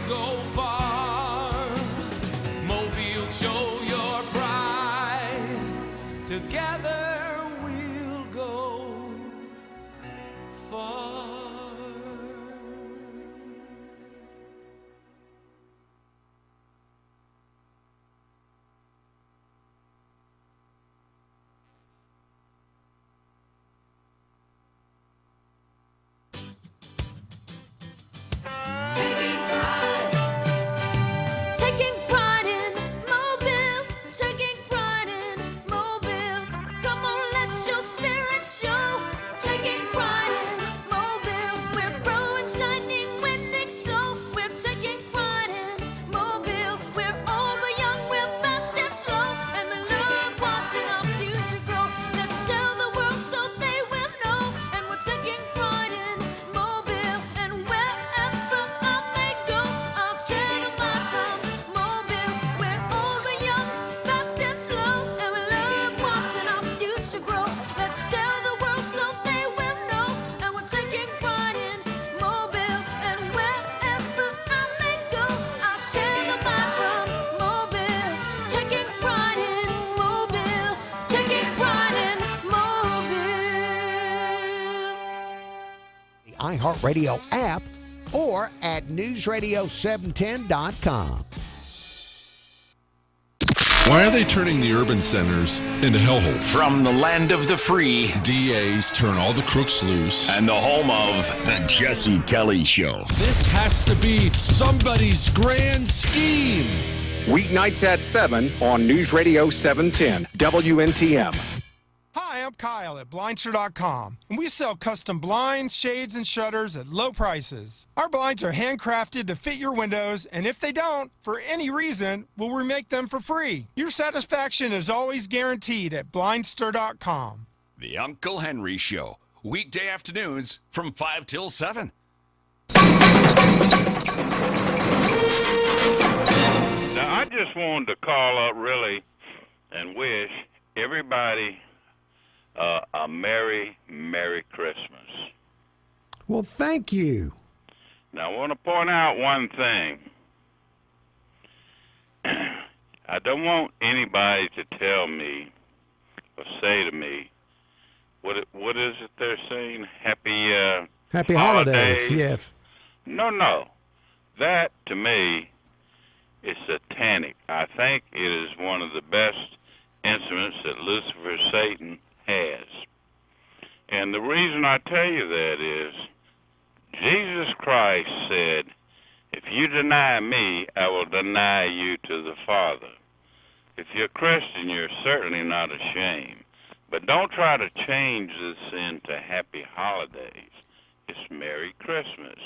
go far. Mobile, show your pride. Together we'll go far. Taking pride in Mobile, taking pride in Mobile. Come on, let your spirit show. Taking pride in Mobile, we're growing, shining, winning, so we're taking pride in Mobile. We're old, we're young, we're fast and slow, and we love watching our future grow. Let's tell the world so they will know, and we're taking pride in Mobile. And wherever I may go, I'll tell them I'm from Mobile. We're old, we're young, fast and slow, and we love watching our future grow. Let's tell the world so they will know, and we're taking pride in Mobile. And wherever I may go, I'll tell them I'm from Mobile. Taking pride in Mobile, taking pride in Mobile. The iHeartRadio app or at newsradio710.com. Why are they turning the urban centers into hellholes? From the land of the free DAs turn all the crooks loose. and the home of The Jesse Kelly Show. This has to be somebody's grand scheme. Weeknights at 7 on News Radio 710 WNTM. Hi, I'm Kyle at Blindster.com, and we sell custom blinds, shades, and shutters at low prices. Our blinds are handcrafted to fit your windows, and if they don't, for any reason, we'll remake them for free. Your satisfaction is always guaranteed at Blindster.com. The Uncle Henry Show. Weekday afternoons from 5 till 7. Now, I just wanted to call up really and wish everybody a Merry, Merry Christmas. Well, thank you. Now, I want to point out one thing. I don't want anybody to tell me or say to me, what is it they're saying? Happy holidays. Yes. No. That, to me, is satanic. I think it is one of the best instruments that Lucifer, Satan, has. And the reason I tell you that is Jesus Christ said, if you deny me, I will deny you to the Father. If you're a Christian, you're certainly not ashamed. But don't try to change this into happy holidays. It's Merry Christmas.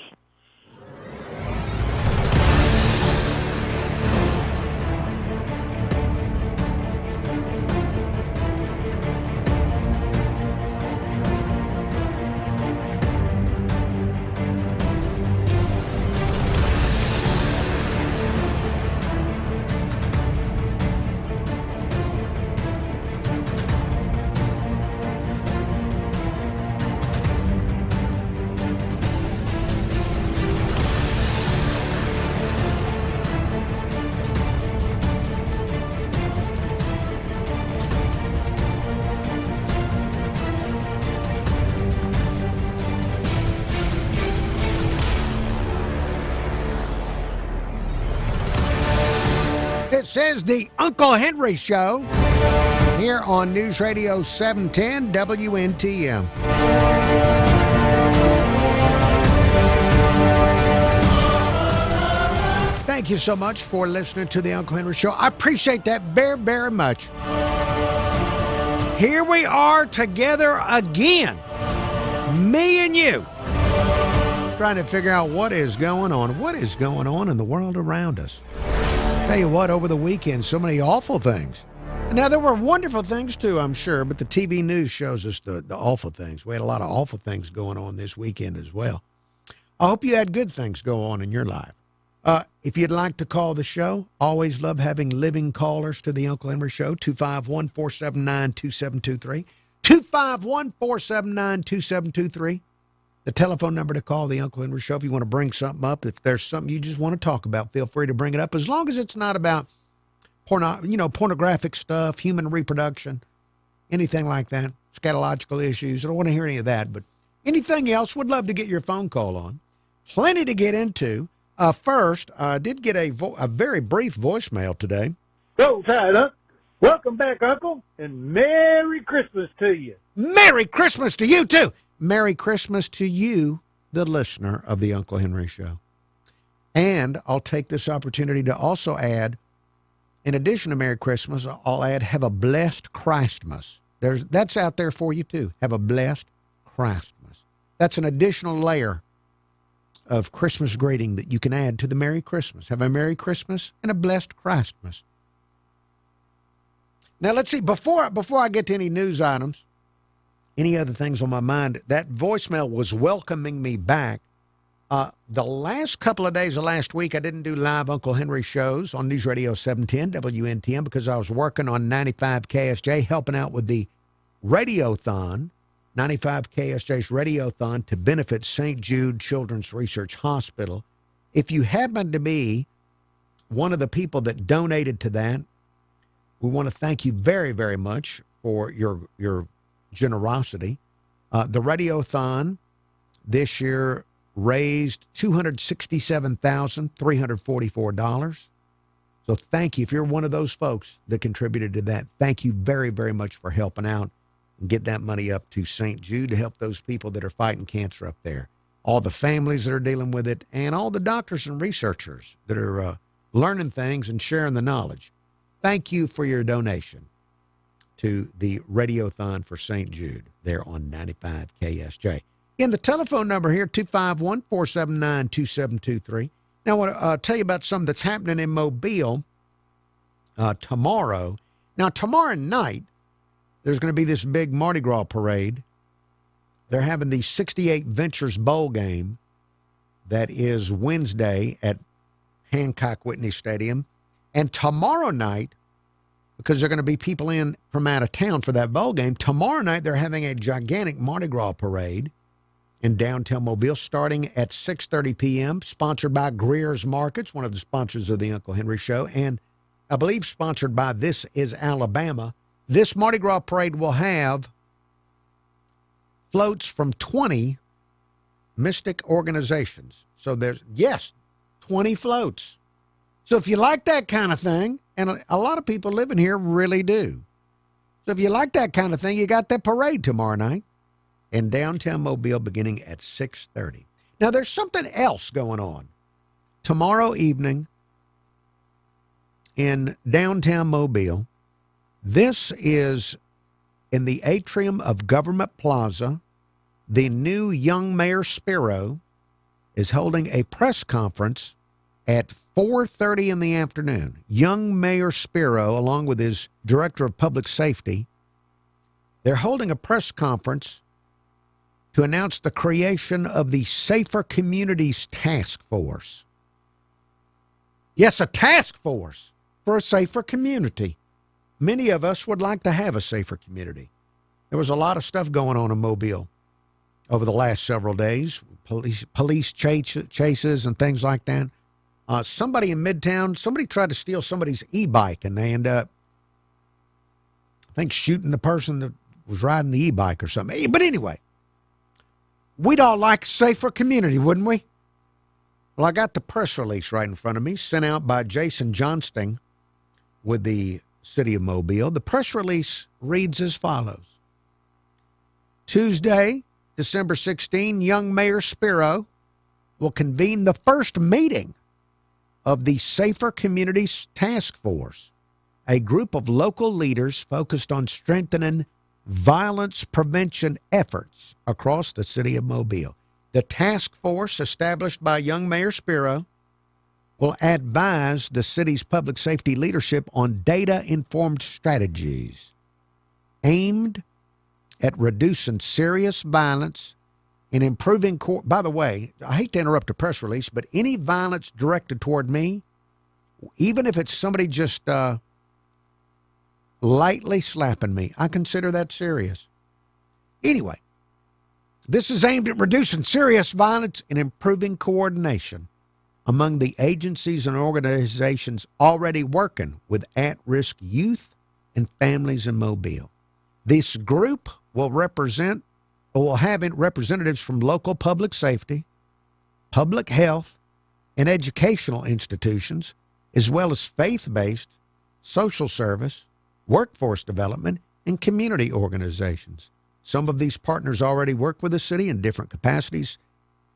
It says the Uncle Henry Show here on News Radio 710 WNTM. Thank you so much for listening to the Uncle Henry Show. I appreciate that very, very much. Here we are together again, me and you, trying to figure out what is going on in the world around us. Tell you what, over the weekend, so many awful things. Now, there were wonderful things too, I'm sure, but the TV news shows us the awful things. We had a lot of awful things going on this weekend as well. I hope you had good things go on in your life. If you'd like to call the show, always love having living callers to the Uncle Henry Show, 251-479-2723. 251-479-2723. The telephone number to call the Uncle Henry Show if you want to bring something up. If there's something you just want to talk about, feel free to bring it up. As long as it's not about pornographic stuff, human reproduction, anything like that, scatological issues. I don't want to hear any of that, but anything else, would love to get your phone call on. Plenty to get into. First, I did get a very brief voicemail today. Go, Tyler. Welcome back, Uncle, and Merry Christmas to you. Merry Christmas to you, too. Merry Christmas to you, the listener of the Uncle Henry Show. And I'll take this opportunity to also add, in addition to Merry Christmas, I'll add, have a blessed Christmas. That's out there for you, too. Have a blessed Christmas. That's an additional layer of Christmas greeting that you can add to the Merry Christmas. Have a Merry Christmas and a blessed Christmas. Now, let's see. Before I get to any news items, any other things on my mind, that voicemail was welcoming me back. The last couple of days of last week, I didn't do live Uncle Henry shows on News Radio 710, WNTM, because I was working on 95 KSJ, helping out with the Radiothon, 95 KSJ's Radiothon to benefit St. Jude Children's Research Hospital. If you happen to be one of the people that donated to that, we want to thank you very, very much for your generosity. The Radiothon this year raised $267,344. So thank you. If you're one of those folks that contributed to that, thank you very, very much for helping out and get that money up to St. Jude to help those people that are fighting cancer up there, all the families that are dealing with it, and all the doctors and researchers that are learning things and sharing the knowledge. Thank you for your donation to the Radiothon for St. Jude there on 95 KSJ. Again, the telephone number here, 251-479-2723. Now, I want to tell you about something that's happening in Mobile tomorrow. Now, tomorrow night, there's going to be this big Mardi Gras parade. They're having the 68 Ventures Bowl game that is Wednesday at Hancock Whitney Stadium. And tomorrow night, because there are going to be people in from out of town for that bowl game, tomorrow night they're having a gigantic Mardi Gras parade in downtown Mobile starting at 6:30 p.m., sponsored by Greer's Markets, one of the sponsors of the Uncle Henry Show, and I believe sponsored by This Is Alabama. This Mardi Gras parade will have floats from 20 Mystic organizations. So there's, 20 floats. So if you like that kind of thing, and a lot of people living here really do. So if you like that kind of thing, you got that parade tomorrow night in downtown Mobile beginning at 6:30. Now, there's something else going on tomorrow evening in downtown Mobile. This is in the atrium of Government Plaza. The new young Mayor Spiro is holding a press conference at 4:30 in the afternoon. Young Mayor Spiro, along with his Director of Public Safety, they're holding a press conference to announce the creation of the Safer Communities Task Force. Yes, a task force for a safer community. Many of us would like to have a safer community. There was a lot of stuff going on in Mobile over the last several days, police chases and things like that. Somebody in Midtown, somebody tried to steal somebody's e-bike, and they ended up, I think, shooting the person that was riding the e-bike or something. But anyway, we'd all like a safer community, wouldn't we? Well, I got the press release right in front of me, sent out by Jason Johnston with the City of Mobile. The press release reads as follows. Tuesday, December 16, young Mayor Spiro will convene the first meeting of the Safer Communities Task Force, a group of local leaders focused on strengthening violence prevention efforts across the city of Mobile. The task force, established by young Mayor Spiro, will advise the city's public safety leadership on data-informed strategies aimed at reducing serious violence and improving by the way, I hate to interrupt a press release, but any violence directed toward me, even if it's somebody just lightly slapping me, I consider that serious. Anyway, This is aimed at reducing serious violence and improving coordination among the agencies and organizations already working with at-risk youth and families in Mobile. This group will have representatives from local public safety, public health, and educational institutions, as well as faith-based, social service, workforce development, and community organizations. Some of these partners already work with the city in different capacities,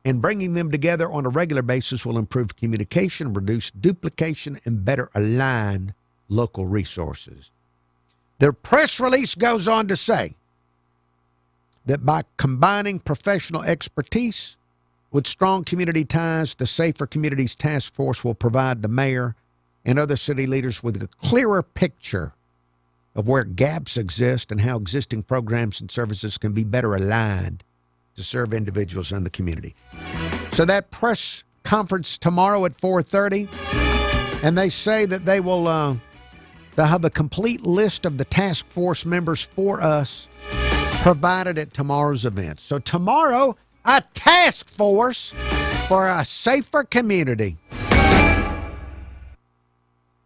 and bringing them together on a regular basis will improve communication, reduce duplication, and better align local resources. Their press release goes on to say that by combining professional expertise with strong community ties, the Safer Communities Task Force will provide the mayor and other city leaders with a clearer picture of where gaps exist and how existing programs and services can be better aligned to serve individuals in the community. So that press conference tomorrow at 4:30, and they say that they'll have a complete list of the task force members for us provided at tomorrow's event. So tomorrow, a task force for a safer community.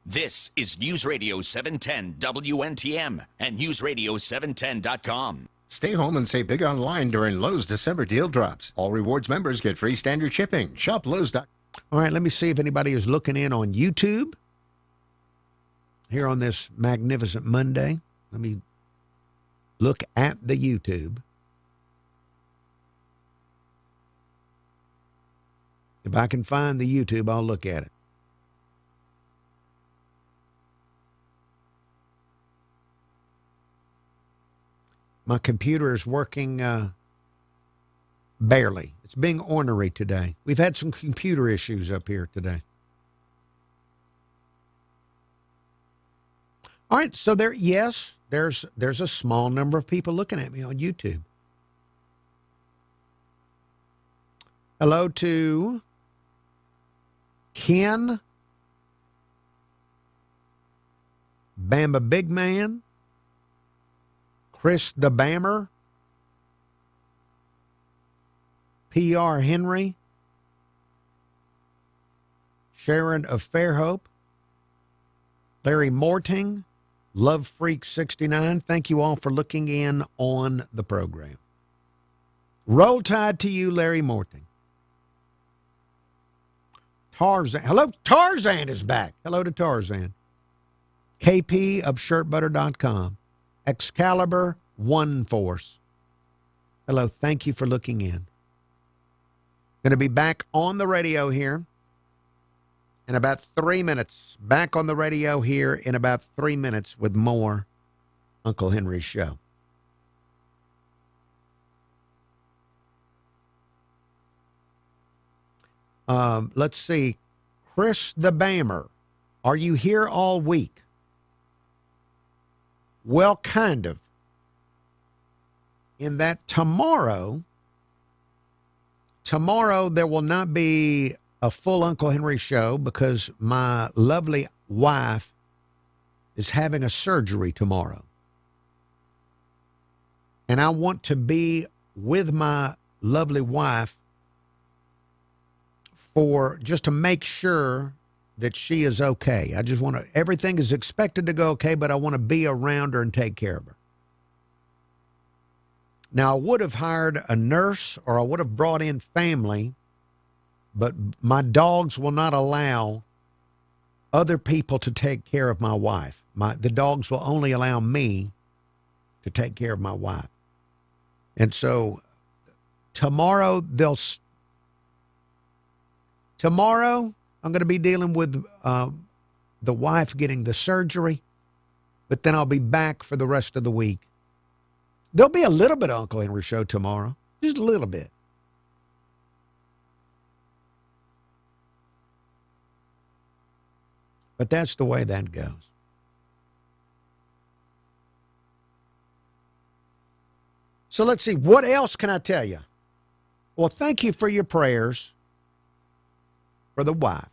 This is News Radio 710 WNTM and NewsRadio710.com. Stay home and save big online during Lowe's December deal drops. All rewards members get free standard shipping. Shop Lowe's.com. All right, let me see if anybody is looking in on YouTube here on this magnificent Monday. Let me look at the YouTube. If I can find the YouTube, I'll look at it. My computer is working barely. It's being ornery today. We've had some computer issues up here today. All right, so there's a small number of people looking at me on YouTube. Hello to Ken, Bama Big Man, Chris the Bammer, P.R. Henry, Sharon of Fairhope, Larry Morting, Love Freak 69. Thank you all for looking in on the program. Roll Tide to you, Larry Morting. Tarzan. Hello, Tarzan is back. Hello to Tarzan. KP of shirtbutter.com. Excalibur One Force. Hello, thank you for looking in. Going to be back on the radio here in about 3 minutes. Back on the radio here in about 3 minutes with more Uncle Henry's Show. Let's see. Chris the Bammer, are you here all week? Well, kind of. In that tomorrow there will not be a full Uncle Henry Show because my lovely wife is having a surgery tomorrow. And I want to be with my lovely wife just to make sure that she is okay. I just want to, everything is expected to go okay, but I want to be around her and take care of her. Now, I would have hired a nurse or I would have brought in family, but my dogs will not allow other people to take care of my wife. The dogs will only allow me to take care of my wife. And so tomorrow I'm going to be dealing with the wife getting the surgery, but then I'll be back for the rest of the week. There'll be a little bit of Uncle Henry Show tomorrow, just a little bit. But that's the way that goes. So let's see, what else can I tell you? Well, thank you for your prayers for the wife.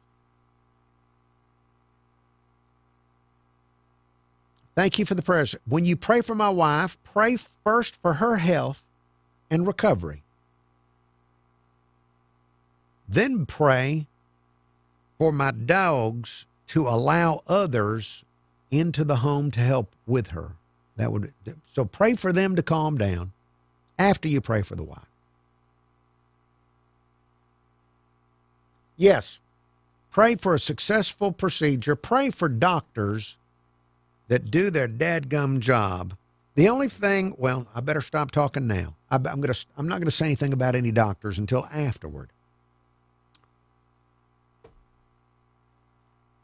Thank you for the prayers. When you pray for my wife, pray first for her health and recovery. Then pray for my dogs to allow others into the home to help with her. So pray for them to calm down after you pray for the wife. Yes, pray for a successful procedure. Pray for doctors that do their dadgum job. The only thing, well, I better stop talking now. I'm not going to say anything about any doctors until afterward.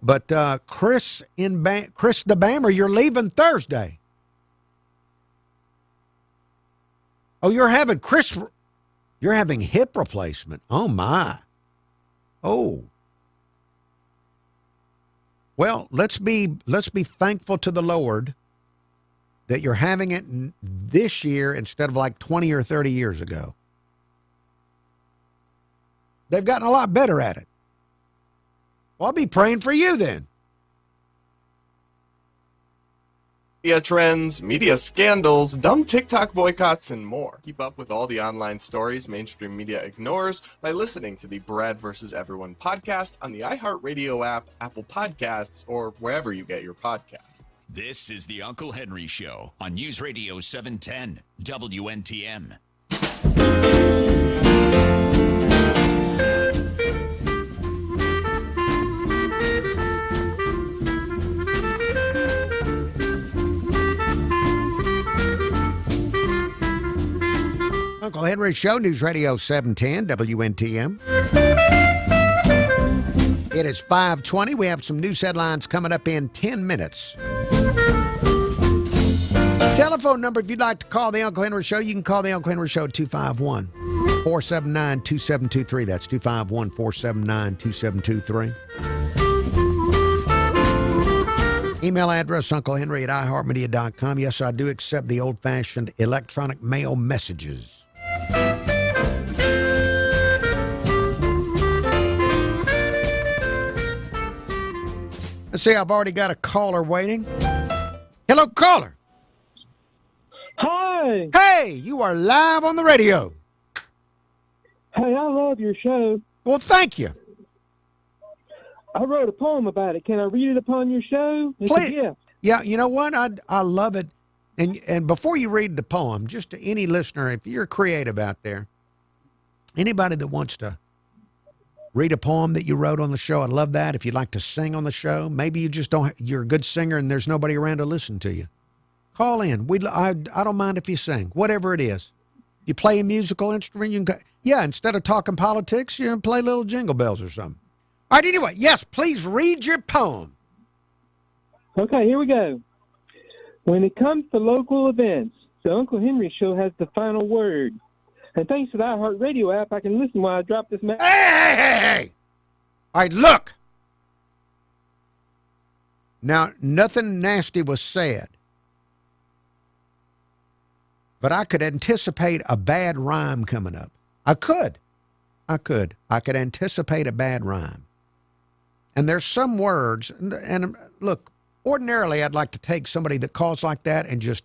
But Chris the Bammer, you're leaving Thursday. Oh, you're having hip replacement. Oh my. Oh. Well, let's be thankful to the Lord that you're having it this year instead of like 20 or 30 years ago. They've gotten a lot better at it. Well, I'll be praying for you then. Media trends, media scandals, dumb TikTok boycotts, and more. Keep up with all the online stories mainstream media ignores by listening to the Brad vs. Everyone podcast on the iHeartRadio app, Apple Podcasts, or wherever you get your podcasts. This is the Uncle Henry Show on News Radio 710 WNTM. Uncle Henry Show, News Radio 710 WNTM. It is 5:20. We have some news headlines coming up in 10 minutes. Telephone number, if you'd like to call the Uncle Henry Show, you can call the Uncle Henry Show at 251-479-2723. That's 251-479-2723. Email address, unclehenry@iheartmedia.com. Yes, I do accept the old-fashioned electronic mail messages. Let's see, I've already got a caller waiting. Hello, caller. Hi. Hey, you are live on the radio. Hey, I love your show. Well, thank you. I wrote a poem about it. Can I read it upon your show? It's Please. a gift. Yeah, you know what? I love it. And before you read the poem, just to any listener, if you're creative out there, anybody that wants to read a poem that you wrote on the show, I'd love that. If you'd like to sing on the show, maybe you just you're a good singer and there's nobody around to listen to you. Call in. I don't mind if you sing, whatever it is. You play a musical instrument, instead of talking politics, you play little jingle bells or something. All right, anyway, yes, please read your poem. Okay, here we go. When it comes to local events, the Uncle Henry Show has the final word. And thanks to the iHeartRadio app, I can listen while I drop this message. Hey! All right, look. Now, nothing nasty was said. But I could anticipate a bad rhyme coming up. I could anticipate a bad rhyme. And there's some words, and look, ordinarily I'd like to take somebody that calls like that and just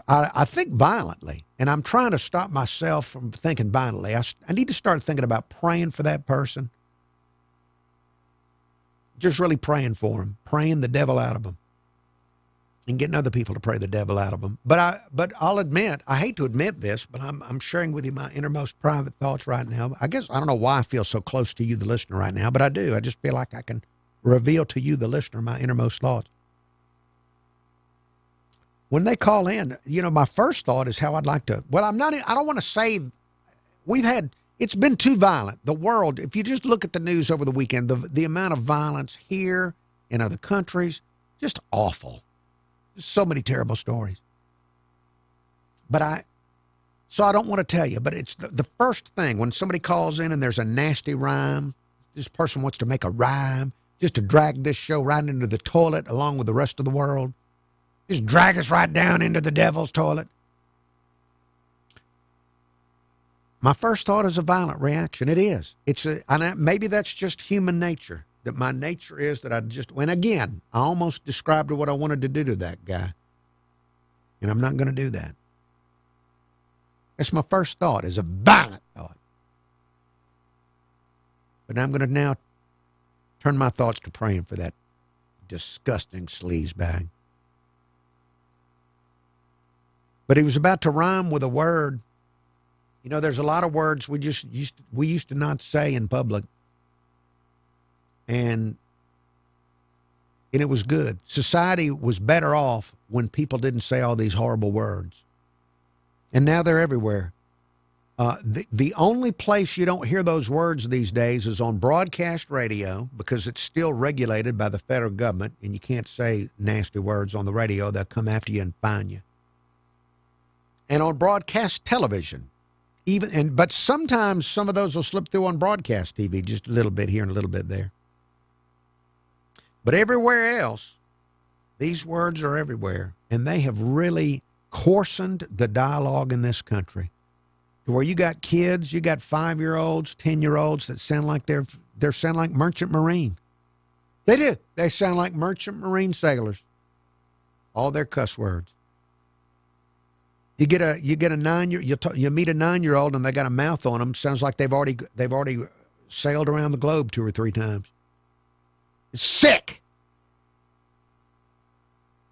I think violently. And I'm trying to stop myself from thinking violently. I need to start thinking about praying for that person. Just really praying for them, praying the devil out of them, and getting other people to pray the devil out of them. But I'll admit, I hate to admit this, but I'm sharing with you my innermost private thoughts right now. I guess I don't know why I feel so close to you, the listener, right now, but I do. I just feel like I can reveal to you, the listener, my innermost thoughts. When they call in, my first thought is how I'd like to, I don't want to say, it's been too violent. The world, if you just look at the news over the weekend, the amount of violence here in other countries, just awful. So many terrible stories. So I don't want to tell you, but it's the first thing when somebody calls in and there's a nasty rhyme, this person wants to make a rhyme just to drag this show right into the toilet along with the rest of the world. Just drag us right down into the devil's toilet. My first thought is a violent reaction. It is. Maybe that's just human nature. That my nature is that and again, I almost described what I wanted to do to that guy. And I'm not going to do that. That's my first thought, is a violent thought. But I'm going to now turn my thoughts to praying for that disgusting sleaze bag. But he was about to rhyme with a word. You know, there's a lot of words we used to not say in public. And it was good. Society was better off when people didn't say all these horrible words. And now they're everywhere. The only place you don't hear those words these days is on broadcast radio, because it's still regulated by the federal government, and you can't say nasty words on the radio. They'll come after you and fine you. And on broadcast television, but sometimes some of those will slip through on broadcast TV, just a little bit here and a little bit there. But everywhere else, these words are everywhere, and they have really coarsened the dialogue in this country. Where you got kids, you got 5-year-olds, 10-year-olds that sound like they're sound like merchant marine. They do. They sound like merchant marine sailors. All their cuss words. You meet a 9-year-old and they got a mouth on them. Sounds like they've already sailed around the globe 2 or 3 times. It's sick.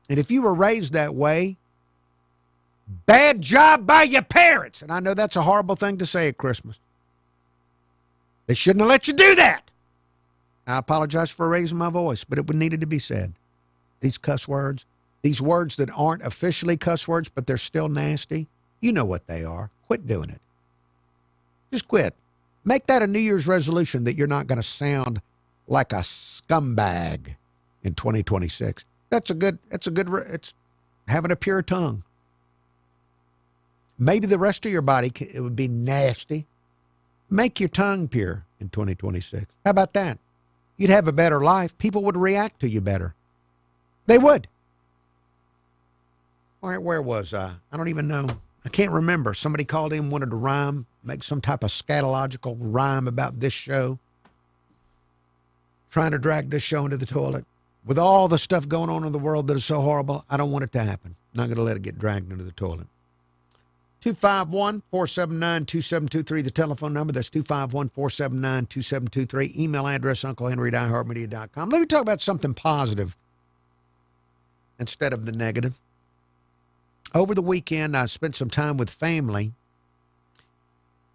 And if you were raised that way, bad job by your parents. And I know that's a horrible thing to say at Christmas. They shouldn't have let you do that. I apologize for raising my voice, but it needed to be said. These cuss words, these words that aren't officially cuss words, but they're still nasty, you know what they are. Quit doing it. Just quit. Make that a New Year's resolution that you're not going to sound like a scumbag in 2026. It's having a pure tongue. Maybe the rest of your body, it would be nasty. Make your tongue pure in 2026. How about that? You'd have a better life. People would react to you better. They would. All right, where was I? I don't even know. I can't remember. Somebody called in, wanted to rhyme, make some type of scatological rhyme about this show. Trying to drag this show into the toilet. With all the stuff going on in the world that is so horrible, I don't want it to happen. I'm not going to let it get dragged into the toilet. 251-479-2723, the telephone number. That's 251-479-2723. Email address, unclehenry@iheartmedia.com. Let me talk about something positive instead of the negative. Over the weekend, I spent some time with family,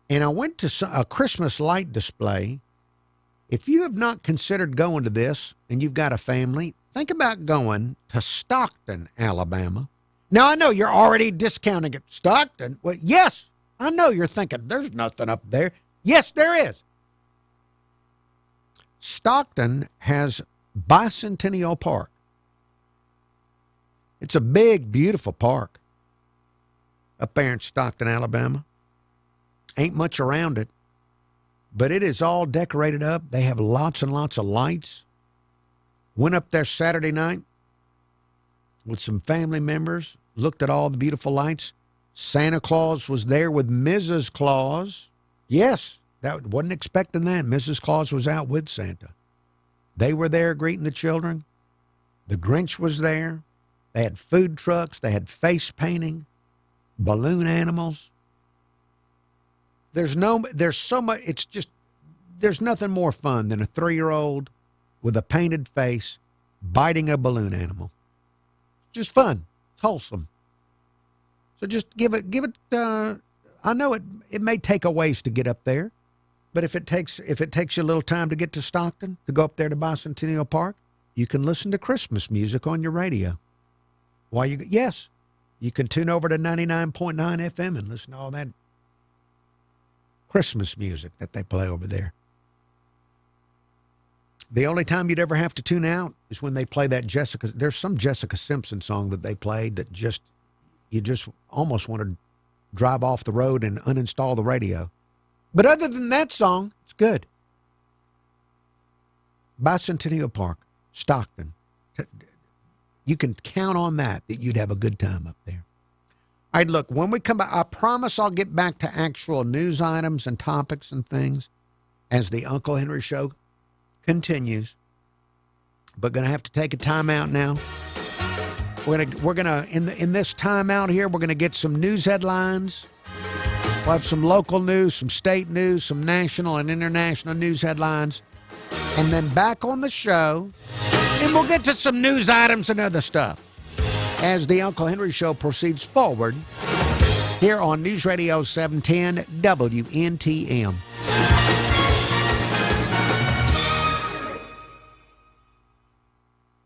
and I went to a Christmas light display. If you have not considered going to this and you've got a family, think about going to Stockton, Alabama. Now, I know you're already discounting it. Stockton? Well, yes, I know you're thinking there's nothing up there. Yes, there is. Stockton has Bicentennial Park. It's a big, beautiful park up there in Stockton, Alabama. Ain't much around it, but it is all decorated up. They have lots and lots of lights. Went up there Saturday night with some family members. Looked at all the beautiful lights. Santa Claus was there with Mrs. Claus. Yes, wasn't expecting that. Mrs. Claus was out with Santa. They were there greeting the children. The Grinch was there. They had food trucks. They had face painting, balloon animals. There's so much. It's just, there's nothing more fun than a 3-year-old with a painted face biting a balloon animal. Just fun. Wholesome. So just give it I know it may take a ways to get up there, but if it takes you a little time to get to Stockton, to go up there to Bicentennial Park, you can listen to Christmas music on your radio. Yes, you can tune over to 99.9 FM and listen to all that Christmas music that they play over there. The only time you'd ever have to tune out is when they play that there's some Jessica Simpson song that they played that you just almost want to drive off the road and uninstall the radio. But other than that song, it's good. Bicentennial Park, Stockton. You can count on that you'd have a good time up there. All right, look, when we come back, I promise I'll get back to actual news items and topics and things as the Uncle Henry Show continues, but going to have to take a time out now. We're gonna in this time out here, we're gonna get some news headlines. We'll have some local news, some state news, some national and international news headlines. And then back on the show, and we'll get to some news items and other stuff as the Uncle Henry Show proceeds forward here on News Radio 710 WNTM.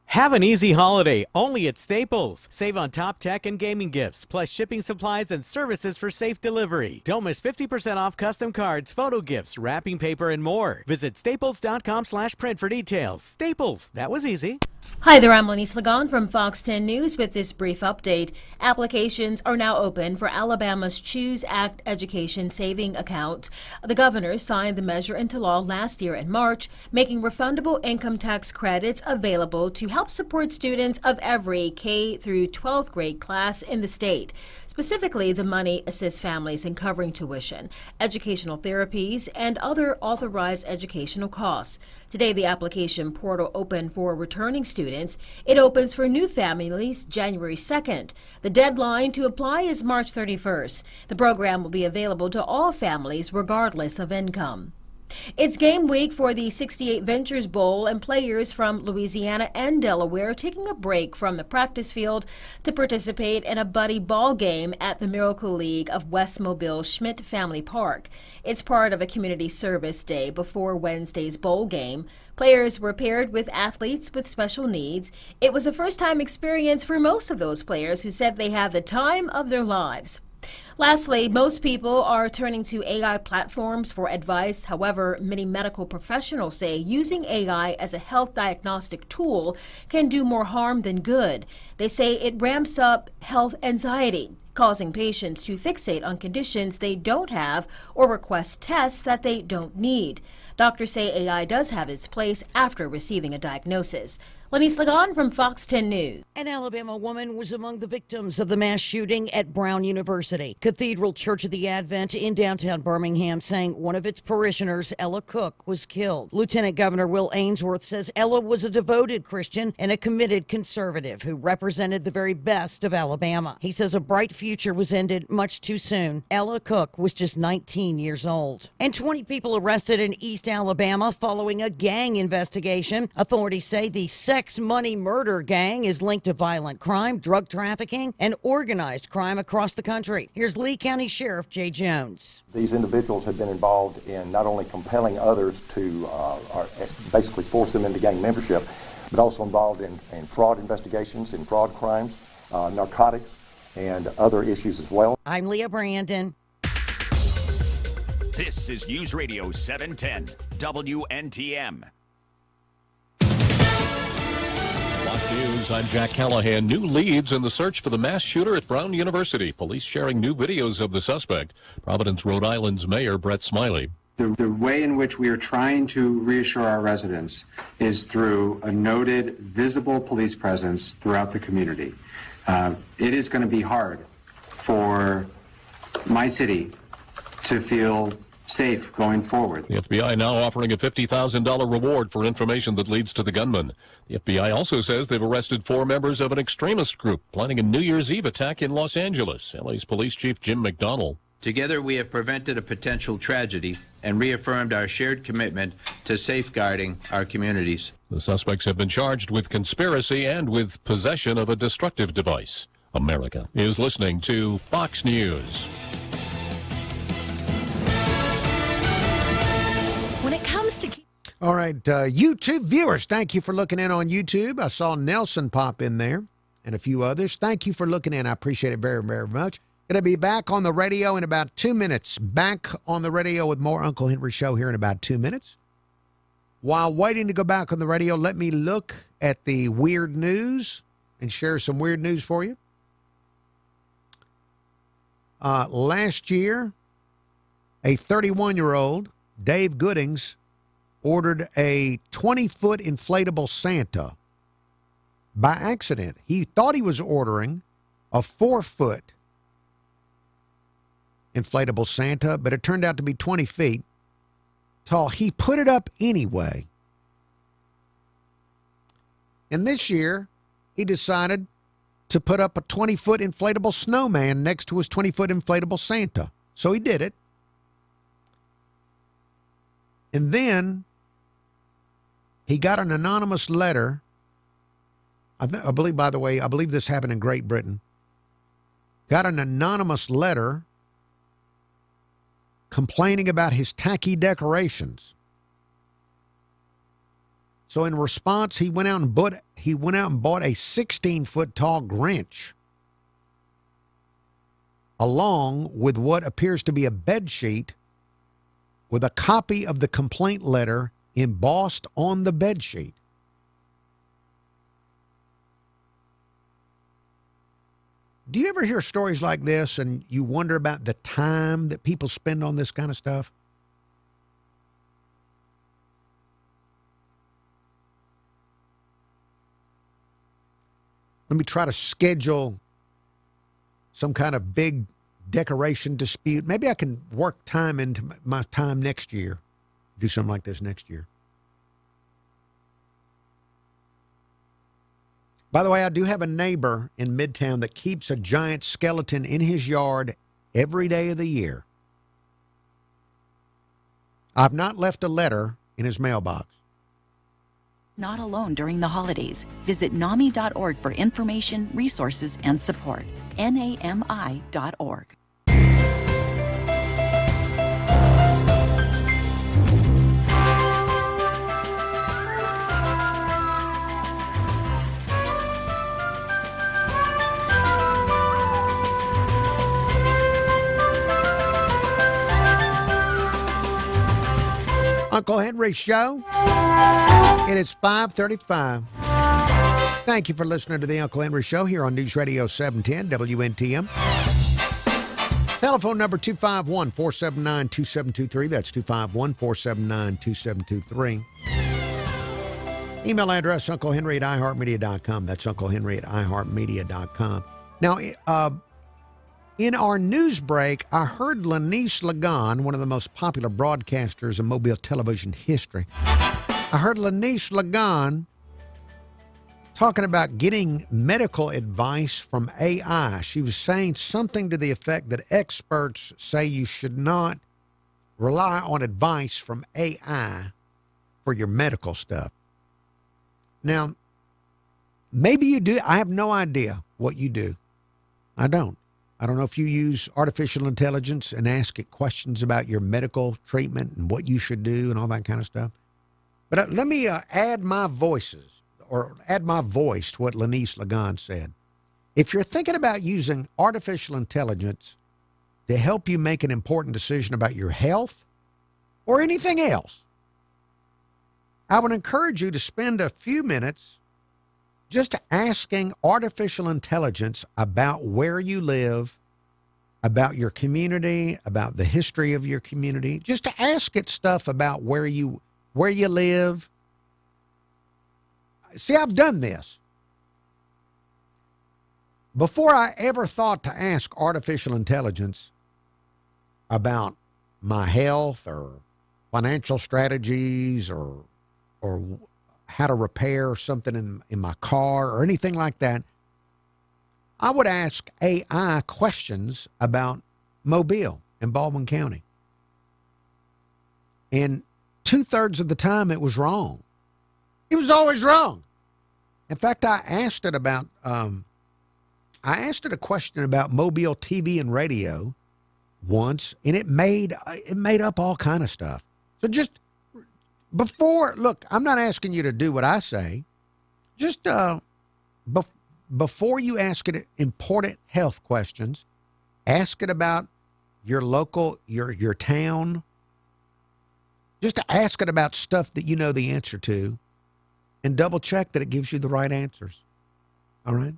Have an easy holiday only at Staples. Save on top tech and gaming gifts, plus shipping supplies and services for safe delivery. Don't miss 50% off custom cards, photo gifts, wrapping paper, and more. Visit staples.com/print for details. Staples, that was easy. Hi there, I'm Lenny Slagon from Fox 10 News with this brief update. Applications are now open for Alabama's Choose Act Education Saving Account. The governor signed the measure into law last year in March, making refundable income tax credits available to help support students of every K through 12th grade class in the state. Specifically, the money assists families in covering tuition, educational therapies, and other authorized educational costs. Today, the application portal opened for returning students. It opens for new families January 2nd. The deadline to apply is March 31st. The program will be available to all families regardless of income. It's game week for the 68 Ventures Bowl, and players from Louisiana and Delaware are taking a break from the practice field to participate in a buddy ball game at the Miracle League of West Mobile Schmidt Family Park. It's part of a community service day before Wednesday's bowl game. Players were paired with athletes with special needs. It was a first-time experience for most of those players, who said they had the time of their lives. Lastly, most people are turning to AI platforms for advice. However, many medical professionals say using AI as a health diagnostic tool can do more harm than good. They say it ramps up health anxiety, causing patients to fixate on conditions they don't have or request tests that they don't need. Doctors say AI does have its place after receiving a diagnosis. Lenny Slagon from Fox 10 News. An Alabama woman was among the victims of the mass shooting at Brown University. Cathedral Church of the Advent in downtown Birmingham saying one of its parishioners, Ella Cook, was killed. Lieutenant Governor Will Ainsworth says Ella was a devoted Christian and a committed conservative who represented the very best of Alabama. He says a bright future was ended much too soon. Ella Cook was just 19 years old. And 20 people arrested in East Alabama following a gang investigation. Authorities say the sex money murder gang is linked to violent crime, drug trafficking, and organized crime across the country. Here's Lee County Sheriff Jay Jones. These individuals have been involved in not only compelling others to basically force them into gang membership, but also involved in fraud investigations, in fraud crimes, narcotics, and other issues as well. I'm Leah Brandon. This is News Radio 710 WNTM. Fox News, I'm Jack Callahan. New leads in the search for the mass shooter at Brown University. Police sharing new videos of the suspect. Providence, Rhode Island's Mayor Brett Smiley. The way in which we are trying to reassure our residents is through a noted, visible police presence throughout the community. It is going to be hard for my city to feel safe going forward. The FBI now offering a $50,000 reward for information that leads to the gunman. The FBI also says they've arrested 4 members of an extremist group planning a New Year's Eve attack in Los Angeles. LA's Police Chief Jim McDonnell. Together, we have prevented a potential tragedy and reaffirmed our shared commitment to safeguarding our communities. The suspects have been charged with conspiracy and with possession of a destructive device. America is listening to Fox News. When it comes to... All right, YouTube viewers, thank you for looking in on YouTube. I saw Nelson pop in there and a few others. Thank you for looking in. I appreciate it very, very much. Going to be back on the radio in about 2 minutes. Back on the radio with more Uncle Henry Show here in about 2 minutes. While waiting to go back on the radio, let me look at the weird news and share some weird news for you. Last year, a 31-year-old, Dave Goodings, ordered a 20-foot inflatable Santa by accident. He thought he was ordering a 4-foot inflatable Santa, but it turned out to be 20 feet tall. He put it up anyway. And this year, he decided to put up a 20-foot inflatable snowman next to his 20-foot inflatable Santa. So he did it. And then he got an anonymous letter. I believe, by the way, I believe this happened in Great Britain. Got an anonymous letter complaining about his tacky decorations. So in response, he went out and bought a 16-foot tall Grinch, along with what appears to be a bed sheet with a copy of the complaint letter embossed on the bed sheet. Do you ever hear stories like this and you wonder about the time that people spend on this kind of stuff? Let me try to schedule some kind of big decoration dispute. Maybe I can work time into my time next year. Do something like this next year. By the way, I do have a neighbor in Midtown that keeps a giant skeleton in his yard every day of the year. I've not left a letter in his mailbox. Not alone during the holidays. Visit NAMI.org for information, resources, and support. NAMI.org. Uncle Henry Show. It is 5:35. Thank you for listening to the Uncle Henry Show here on News Radio 710 WNTM. Telephone number 251-479-2723. That's 251-479-2723. Email address unclehenry@iheartmedia.com. That's unclehenry@iheartmedia.com. Now, in our news break, I heard Lanice Lagan, one of the most popular broadcasters in Mobile television history. I heard Lanice Lagan talking about getting medical advice from AI. She was saying something to the effect that experts say you should not rely on advice from AI for your medical stuff. Now, maybe you do. I have no idea what you do. I don't know if you use artificial intelligence and ask it questions about your medical treatment and what you should do and all that kind of stuff. But let me add my voice to what Lanice Lagan said. If you're thinking about using artificial intelligence to help you make an important decision about your health or anything else, I would encourage you to spend a few minutes just asking artificial intelligence about where you live, about your community, about the history of your community. Just to ask it stuff about where you live. See, I've done this. Before I ever thought to ask artificial intelligence about my health or financial strategies or how to repair something in my car or anything like that, I would ask AI questions about Mobile and Baldwin County. And 2/3 of the time it was wrong. It was always wrong. In fact, I asked it a question about Mobile TV and radio once, and it made up all kind of stuff. So just look, I'm not asking you to do what I say. Just before you ask it important health questions, ask it about your local, your town. Just ask it about stuff that you know the answer to, and double check that it gives you the right answers. All right?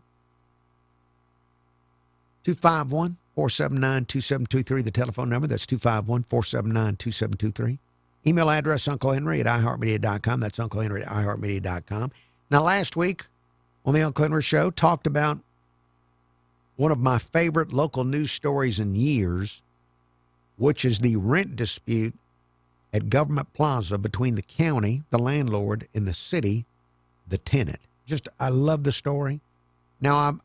251-479-2723, the telephone number. That's 251-479-2723. Email address, unclehenry@iheartmedia.com. That's unclehenry@iheartmedia.com. Now, last week on the Uncle Henry Show, talked about one of my favorite local news stories in years, which is the rent dispute at Government Plaza between the county, the landlord, and the city, the tenant. I love the story. Now,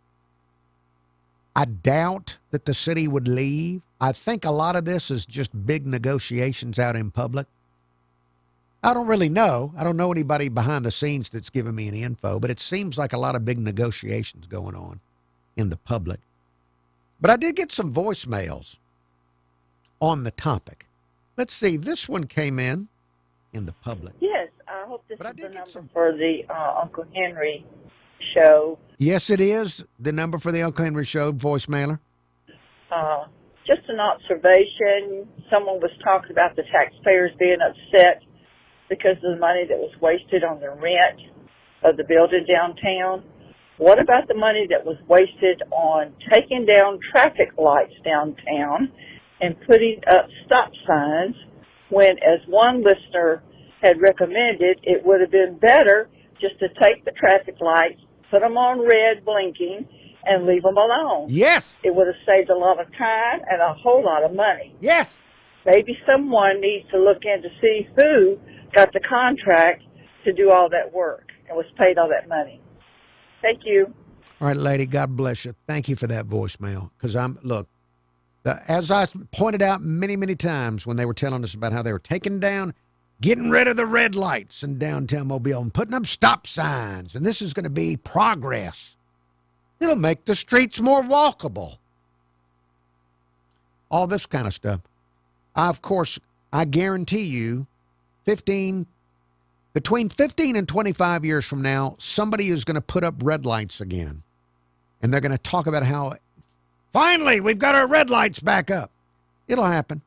I doubt that the city would leave. I think a lot of this is just big negotiations out in public. I don't really know. I don't know anybody behind the scenes that's giving me any info, but it seems like a lot of big negotiations going on in the public. But I did get some voicemails on the topic. Let's see. This one came in the public. Yes, I hope this is the number for the Uncle Henry show. Yes, it is the number for the Uncle Henry Show voicemailer. Just an observation. Someone was talking about the taxpayers being upset because of the money that was wasted on the rent of the building downtown. What about the money that was wasted on taking down traffic lights downtown and putting up stop signs when, as one listener had recommended, it would have been better just to take the traffic lights, put them on red blinking, and leave them alone? Yes. It would have saved a lot of time and a whole lot of money. Yes. Maybe someone needs to look in to see who got the contract to do all that work and was paid all that money. Thank you. All right, lady, God bless you. Thank you for that voicemail. Because as I pointed out many, many times when they were telling us about how they were taking down, getting rid of the red lights in downtown Mobile and putting up stop signs, and this is going to be progress. It'll make the streets more walkable. All this kind of stuff. Of course, I guarantee you, between 15 and 25 years from now, somebody is going to put up red lights again. And they're going to talk about how, finally, we've got our red lights back up. It'll happen.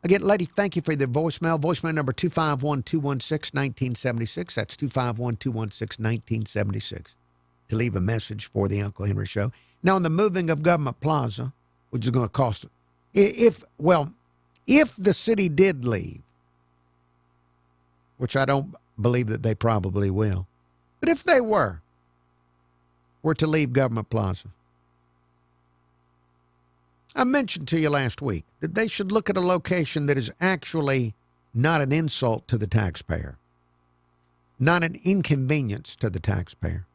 Again, lady, thank you for the voicemail. Voicemail number 251-216-1976. That's 251-216-1976 to leave a message for the Uncle Henry Show. Now, on the moving of Government Plaza, which is going to cost, if the city did leave, which I don't believe that they probably will, but if they were to leave Government Plaza, I mentioned to you last week that they should look at a location that is actually not an insult to the taxpayer, not an inconvenience to the taxpayer.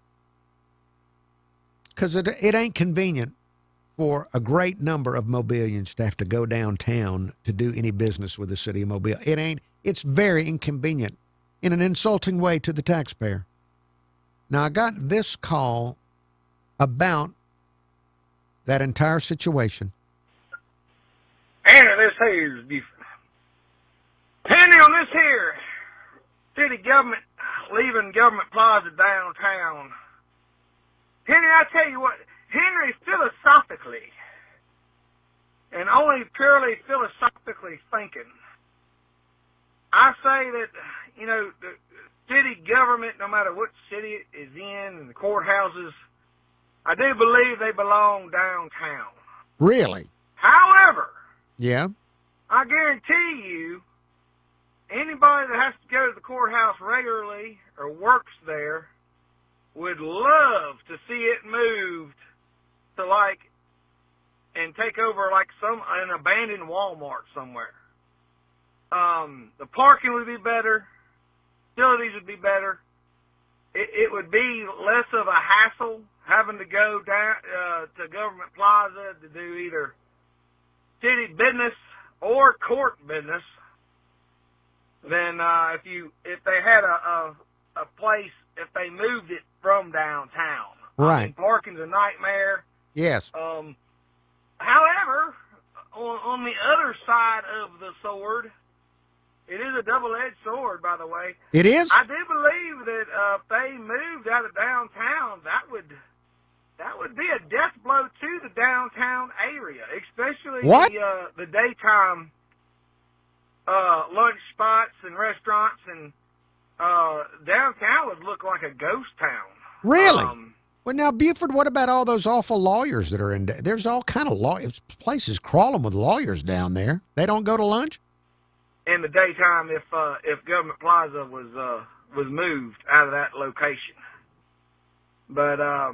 Because it ain't convenient for a great number of Mobilians to have to go downtown to do any business with the city of Mobile. It's very inconvenient in an insulting way to the taxpayer. Now, I got this call about that entire situation. Anna, this here is different. Penny on this here city government leaving Government Plaza downtown. Henry, I tell you what, Henry, philosophically, and only purely philosophically thinking, I say that, the city government, no matter what city it is in, and the courthouses, I do believe they belong downtown. Really? However, yeah, I guarantee you, anybody that has to go to the courthouse regularly or works there would love to see it moved to and take over an abandoned Walmart somewhere. The parking would be better, facilities would be better. It would be less of a hassle having to go down to Government Plaza to do either city business or court business than if they had a place, if they moved it from downtown. Right. I mean, parking's a nightmare. Yes. However, on the other side of the sword, it is a double-edged sword, by the way. It is? I do believe that if they moved out of downtown, that would be a death blow to the downtown area, especially the daytime lunch spots and restaurants, and downtown would look like a ghost town. Really? Well, now, Buford, what about all those awful lawyers that are in there? There's all kind of places crawling with lawyers down there. They don't go to lunch? In the daytime, if Government Plaza was moved out of that location. But I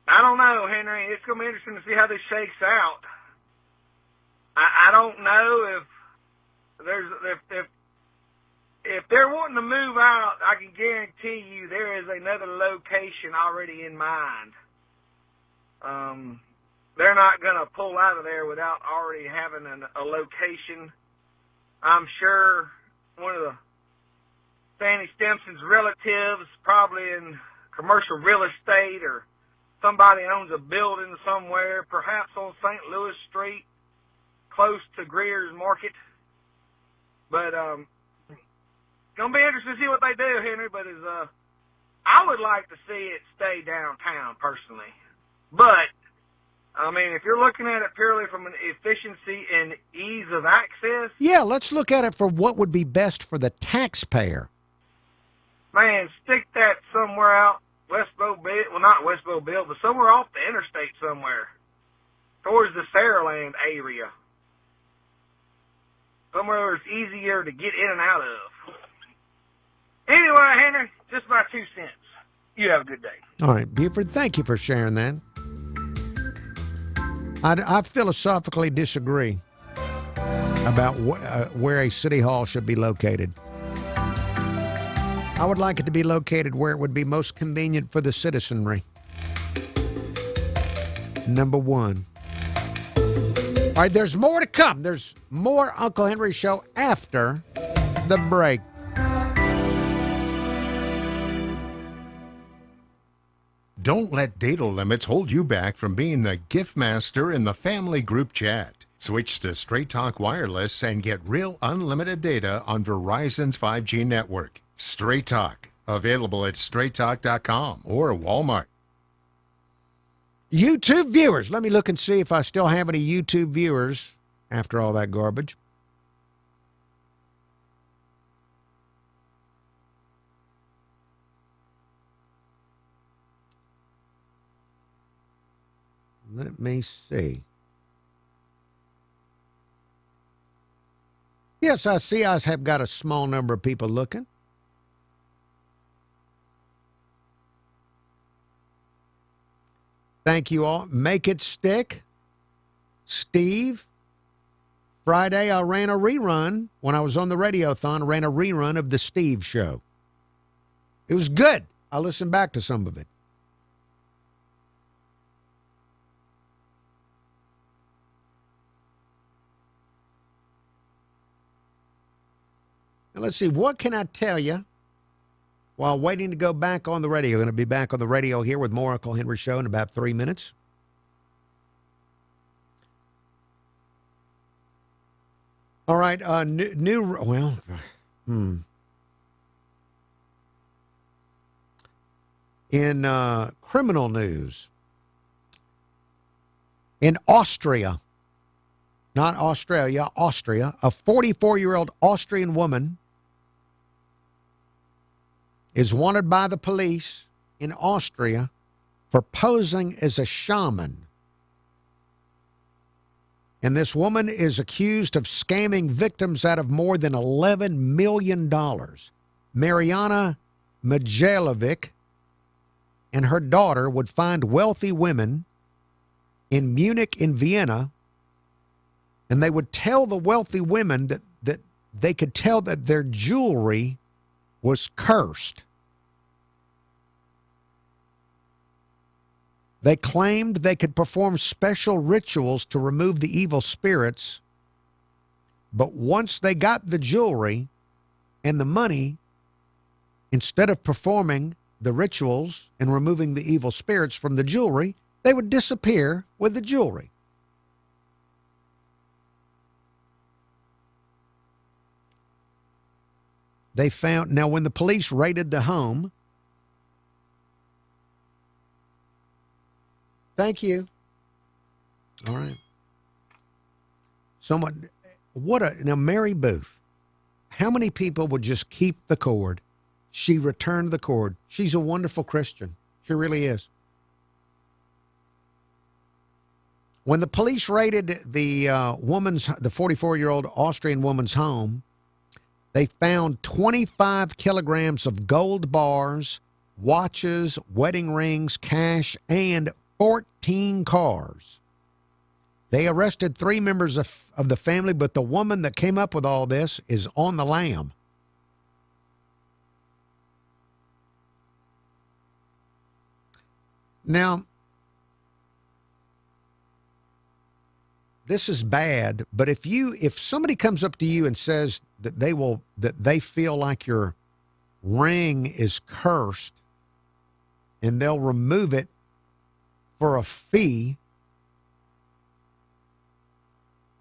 don't know, Henry. It's going to be interesting to see how this shakes out. I don't know if they're wanting to move out. I can guarantee you there is another location already in mind. they're not going to pull out of there without already having a location. I'm sure one of the Fanny Stimson's relatives, probably in commercial real estate, or somebody owns a building somewhere, perhaps on St. Louis Street, close to Greer's Market. But gonna be interesting to see what they do, Henry. But I would like to see it stay downtown personally. But I mean, if you're looking at it purely from an efficiency and ease of access, Yeah, let's look at it for what would be best for the taxpayer. man, stick that somewhere out West Mobile. Well, not West Mobile, but somewhere off the interstate somewhere, towards the Saraland area. Somewhere where it's easier to get in and out of. Anyway, Henry, just my 2 cents. You have a good day. All right, Buford, thank you for sharing that. I philosophically disagree about where a city hall should be located. I would like it to be located where it would be most convenient for the citizenry. Number one. All right, there's more to come. There's more Uncle Henry Show after the break. Don't let data limits hold you back from being the gift master in the family group chat. Switch to Straight Talk Wireless and get real unlimited data on Verizon's 5G network. Straight Talk, available at straighttalk.com or Walmart. YouTube viewers. Let me look and see if I still have any YouTube viewers after all that garbage. Let me see. Yes, I see I have got a small number of people looking. Thank you all. Make it stick. Steve. Friday, I ran a rerun. When I was on the Radiothon, I ran a rerun of the Steve Show. It was good. I listened back to some of it. Now, let's see, what can I tell you while waiting to go back on the radio? Going to be back on the radio here with more Uncle Henry Show in about 3 minutes. All right, in criminal news, in Austria, not Australia, Austria, a 44-year-old Austrian woman is wanted by the police in Austria for posing as a shaman. And this woman is accused of scamming victims out of more than $11 million. Mariana Majalovic and her daughter would find wealthy women in Munich and Vienna, and they would tell the wealthy women that they could tell that their jewelry was cursed. They claimed they could perform special rituals to remove the evil spirits, but once they got the jewelry and the money, instead of performing the rituals and removing the evil spirits from the jewelry, they would disappear with the jewelry. They found, now when the police raided the home, thank you. All right. Now Mary Booth, how many people would just keep the cord? She returned the cord. She's a wonderful Christian. She really is. When the police raided the 44-year-old Austrian woman's home, they found 25 kilograms of gold bars, watches, wedding rings, cash, and 14 cars. They arrested 3 members of the family, but the woman that came up with all this is on the lam. Now, this is bad, but if somebody comes up to you and says that they feel like your ring is cursed and they'll remove it for a fee,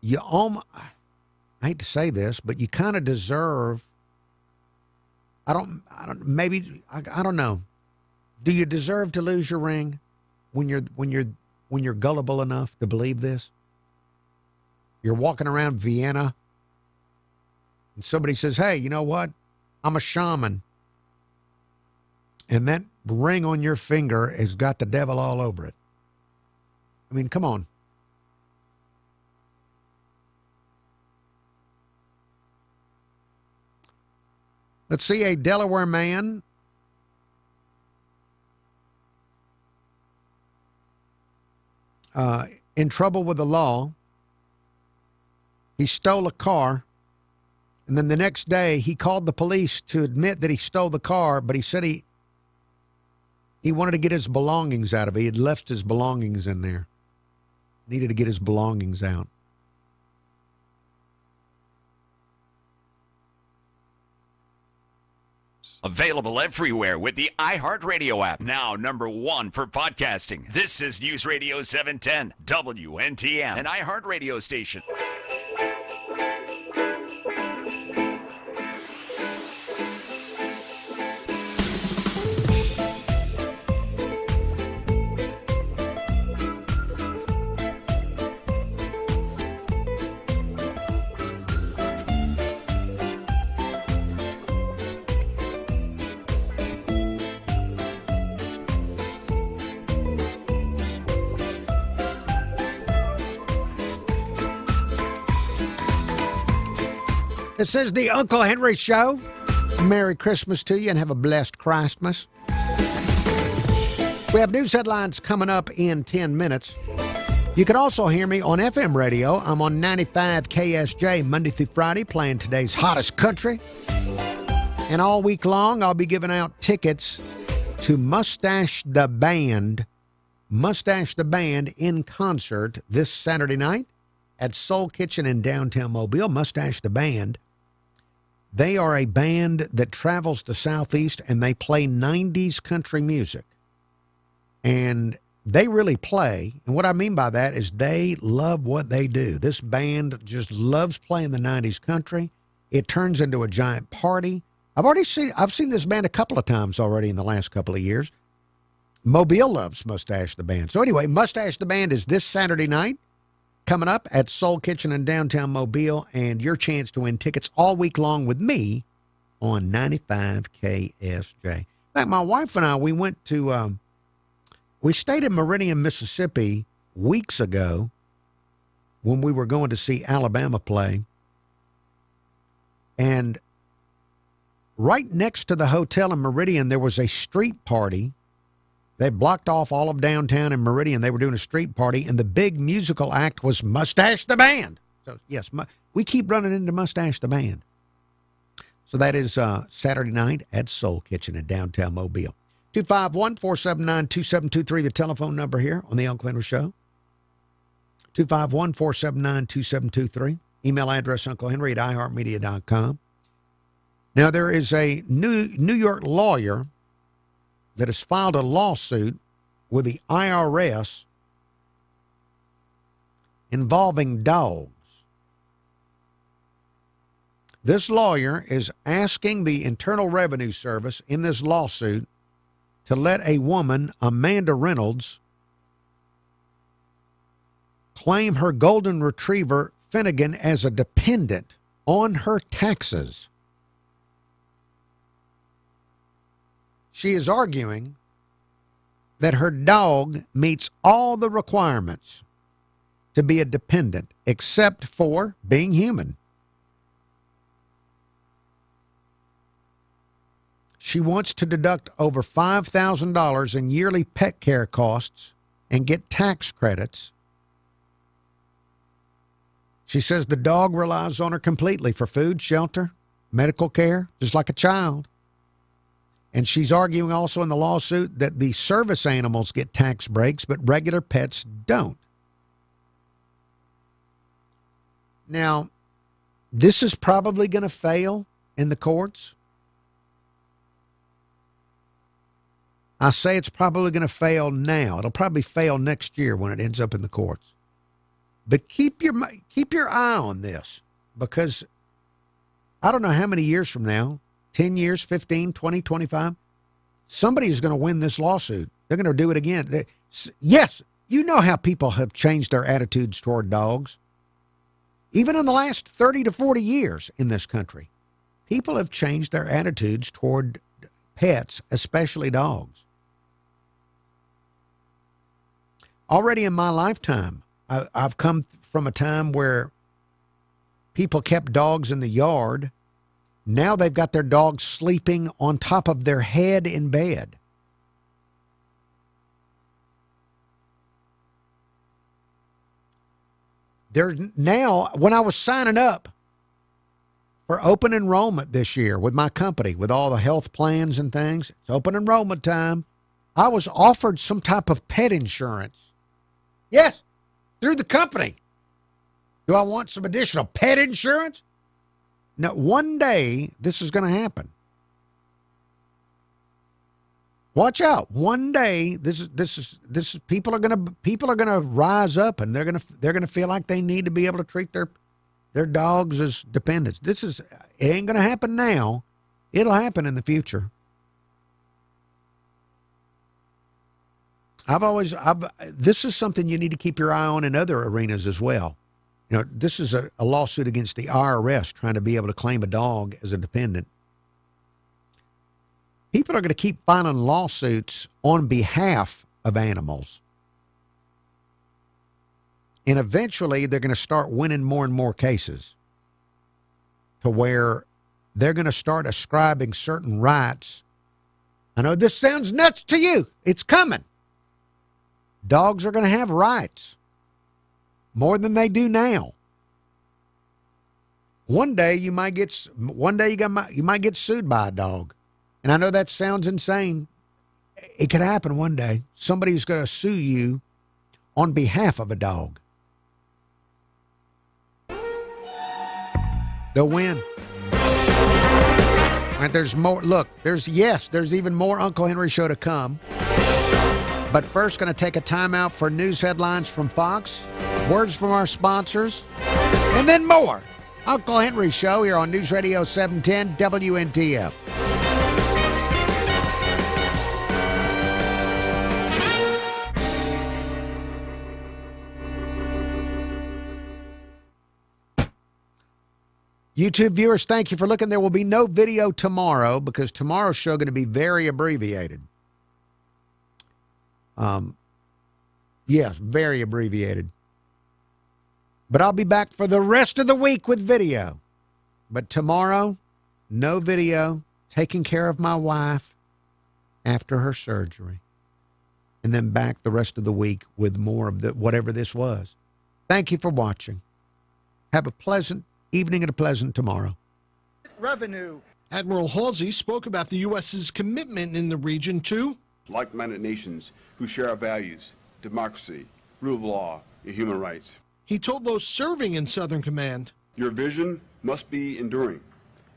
I hate to say this, but you kind of deserve, I don't know. Do you deserve to lose your ring when you're gullible enough to believe this? You're walking around Vienna and somebody says, hey, you know what? I'm a shaman. And that ring on your finger has got the devil all over it. I mean, come on. Let's see, a Delaware man in trouble with the law. He stole a car, and then the next day he called the police to admit that he stole the car, but he said he wanted to get his belongings out of it. He had left his belongings in there. Needed to get his belongings out. Available everywhere with the iHeartRadio app. Now #1 for podcasting. This is News Radio 710 WNTM, an iHeartRadio station. This is the Uncle Henry Show. Merry Christmas to you and have a blessed Christmas. We have news headlines coming up in 10 minutes. You can also hear me on FM radio. I'm on 95 KSJ Monday through Friday playing today's hottest country. And all week long, I'll be giving out tickets to Mustache the Band. Mustache the Band in concert this Saturday night at Soul Kitchen in downtown Mobile. Mustache the Band. They are a band that travels the Southeast, and they play 90s country music. And they really play. And what I mean by that is they love what they do. This band just loves playing the 90s country. It turns into a giant party. I've seen this band a couple of times already in the last couple of years. Mobile loves Mustache the Band. So anyway, Mustache the Band is this Saturday night, coming up at Soul Kitchen in downtown Mobile, and your chance to win tickets all week long with me on 95 KSJ. In fact, my wife and I, we stayed in Meridian, Mississippi weeks ago when we were going to see Alabama play. And right next to the hotel in Meridian, there was a street party. They blocked off all of downtown in Meridian. They were doing a street party, and the big musical act was Mustache the Band. So, yes, we keep running into Mustache the Band. So that is Saturday night at Soul Kitchen in downtown Mobile. 251-479-2723, the telephone number here on the Uncle Henry Show. 251-479-2723. Email address unclehenry@iheartmedia.com. Now, there is a New York lawyer that has filed a lawsuit with the IRS involving dogs. This lawyer is asking the Internal Revenue Service in this lawsuit to let a woman, Amanda Reynolds, claim her golden retriever, Finnegan, as a dependent on her taxes. She is arguing that her dog meets all the requirements to be a dependent, except for being human. She wants to deduct over $5,000 in yearly pet care costs and get tax credits. She says the dog relies on her completely for food, shelter, medical care, just like a child. And she's arguing also in the lawsuit that the service animals get tax breaks, but regular pets don't. Now, this is probably going to fail in the courts. I say it's probably going to fail now. It'll probably fail next year when it ends up in the courts. But keep your eye on this, because I don't know how many years from now, 10 years, 15, 20, 25, somebody is going to win this lawsuit. They're going to do it again. Yes, you know how people have changed their attitudes toward dogs. Even in the last 30 to 40 years in this country, people have changed their attitudes toward pets, especially dogs. Already in my lifetime, I've come from a time where people kept dogs in the yard. Now they've got their dogs sleeping on top of their head in bed. Now, when I was signing up for open enrollment this year with my company, with all the health plans and things, it's open enrollment time, I was offered some type of pet insurance. Yes, through the company. Do I want some additional pet insurance? No, one day this is going to happen. Watch out! One day this is people are going to rise up, and they're going to feel like they need to be able to treat their dogs as dependents. It ain't going to happen now. It'll happen in the future. This is something you need to keep your eye on in other arenas as well. You know, this is a lawsuit against the IRS trying to be able to claim a dog as a dependent. People are going to keep filing lawsuits on behalf of animals. And eventually they're going to start winning more and more cases to where they're going to start ascribing certain rights. I know this sounds nuts to you. It's coming. Dogs are going to have rights more than they do now. One day you might get sued by a dog. And I know that sounds insane. It could happen one day. Somebody's going to sue you on behalf of a dog. They'll win. And there's more. Look, there's even more Uncle Henry Show to come. But first, going to take a time out for news headlines from Fox, words from our sponsors, and then more. Uncle Henry Show here on News Radio 710 WNTF. YouTube viewers, thank you for looking. There will be no video tomorrow because tomorrow's show is going to be very abbreviated. Yes, very abbreviated. But I'll be back for the rest of the week with video. But tomorrow, no video, taking care of my wife after her surgery. And then back the rest of the week with more of whatever this was. Thank you for watching. Have a pleasant evening and a pleasant tomorrow. Revenue. Admiral Halsey spoke about the U.S.'s commitment in the region to like-minded nations who share our values, democracy, rule of law, and human rights. He told those serving in Southern Command, your vision must be enduring,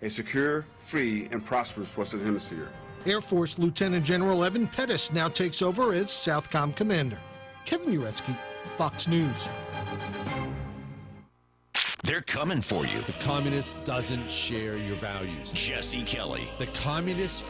a secure, free, and prosperous Western Hemisphere. Air Force Lieutenant General Evan Pettis now takes over as Southcom Commander. Kevin Uretsky, Fox News. They're coming for you. The communist doesn't share your values. Jesse Kelly. The communist